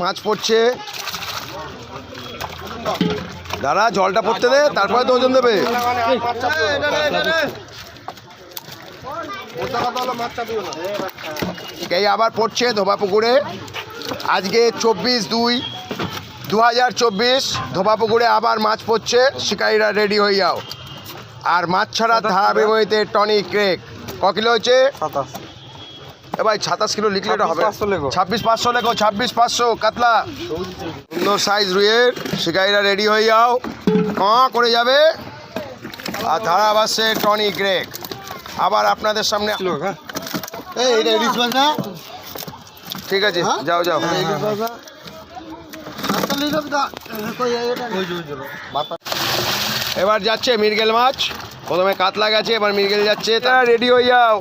মাছ পড়ছে, দাঁড়া জলটা পড়তে দে, তারপরে তো ওজন দেবে। এই আবার পড়ছে ধোবা পুকুরে। আজকে 24/2/2024 ধোবা পুকুরে আবার মাছ পড়ছে। শিকারীরা রেডি হয়ে যাও। আর মাছ ছাড়া ধারাবাহিকতে টনি ক্রেক ক কিলো হয়েছে? এ ভাই 27 কিলো লিখলে এটা হবে। 26,500 লেখো, 26,500 কাতলা। সুন্দর সাইজ রুইয়ের। শিকারীরা রেডি হয়ে যাও, করে যাবে। আর ধারা বাসছে টনি ক্রেক। আবার আপনাদের সামনে। ঠিক আছে, যাও যাও। এবার যাচ্ছে মৃগেল মাছ। প্রথমে কাতলা গেছে, এবার মৃগেল যাচ্ছে। তারা রেডি হয়ে যাও।